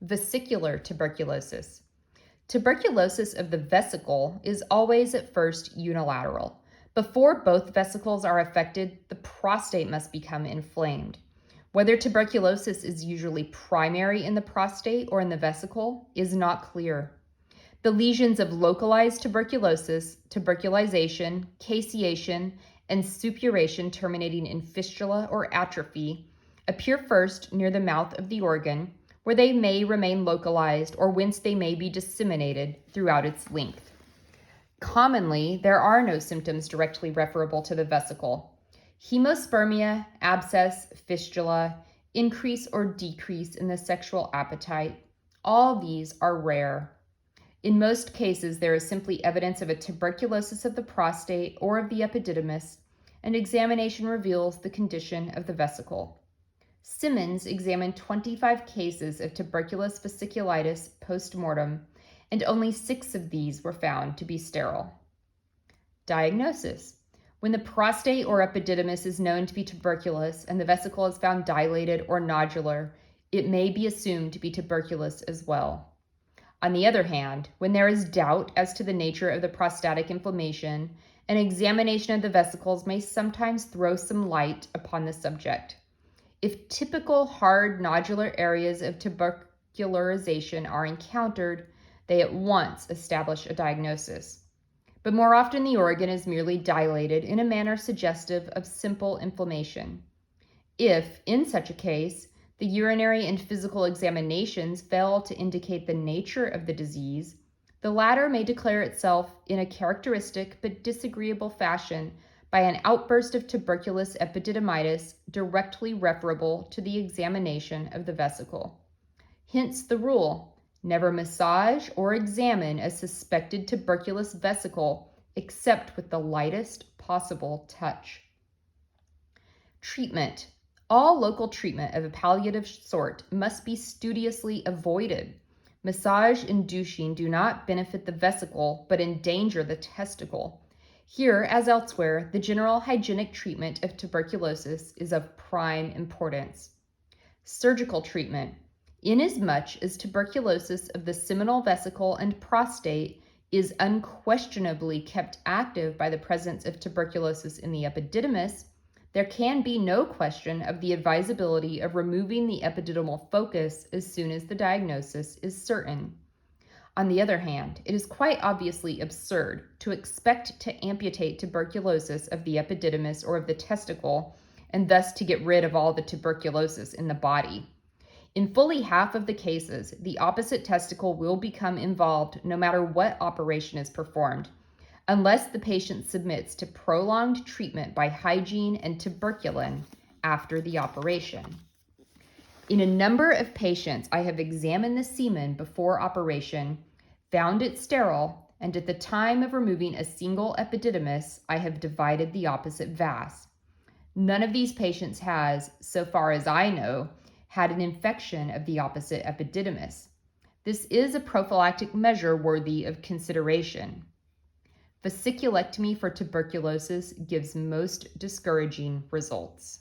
Vesicular tuberculosis. Tuberculosis of the vesicle is always at first unilateral. Before both vesicles are affected, the prostate must become inflamed. Whether tuberculosis is usually primary in the prostate or in the vesicle is not clear. The lesions of localized tuberculosis, tuberculization, caseation, and suppuration terminating in fistula or atrophy appear first near the mouth of the organ, where they may remain localized or whence they may be disseminated throughout its length. Commonly, there are no symptoms directly referable to the vesicle. Hemospermia, abscess, fistula, increase or decrease in the sexual appetite, all these are rare. In most cases, there is simply evidence of a tuberculosis of the prostate or of the epididymis, and examination reveals the condition of the vesicle. Simmons examined 25 cases of tuberculous fasciculitis post-mortem, and only 6 of these were found to be sterile. Diagnosis. When the prostate or epididymis is known to be tuberculous and the vesicle is found dilated or nodular, it may be assumed to be tuberculous as well. On the other hand, when there is doubt as to the nature of the prostatic inflammation, an examination of the vesicles may sometimes throw some light upon the subject. If typical hard nodular areas of tubercularization are encountered, they at once establish a diagnosis. But more often the organ is merely dilated in a manner suggestive of simple inflammation. If, in such a case, the urinary and physical examinations fail to indicate the nature of the disease, the latter may declare itself in a characteristic but disagreeable fashion by an outburst of tuberculous epididymitis directly referable to the examination of the vesicle. Hence the rule, never massage or examine a suspected tuberculous vesicle except with the lightest possible touch. Treatment. All local treatment of a palliative sort must be studiously avoided. Massage and douching do not benefit the vesicle but endanger the testicle. Here, as elsewhere, the general hygienic treatment of tuberculosis is of prime importance. Surgical treatment. Inasmuch as tuberculosis of the seminal vesicle and prostate is unquestionably kept active by the presence of tuberculosis in the epididymis, there can be no question of the advisability of removing the epididymal focus as soon as the diagnosis is certain. On the other hand, it is quite obviously absurd to expect to amputate tuberculosis of the epididymis or of the testicle and thus to get rid of all the tuberculosis in the body. In fully half of the cases, the opposite testicle will become involved no matter what operation is performed, unless the patient submits to prolonged treatment by hygiene and tuberculin after the operation. In a number of patients, I have examined the semen before operation, found it sterile, and at the time of removing a single epididymis, I have divided the opposite vas. None of these patients has, so far as I know, had an infection of the opposite epididymis. This is a prophylactic measure worthy of consideration. Fasciculectomy for tuberculosis gives most discouraging results.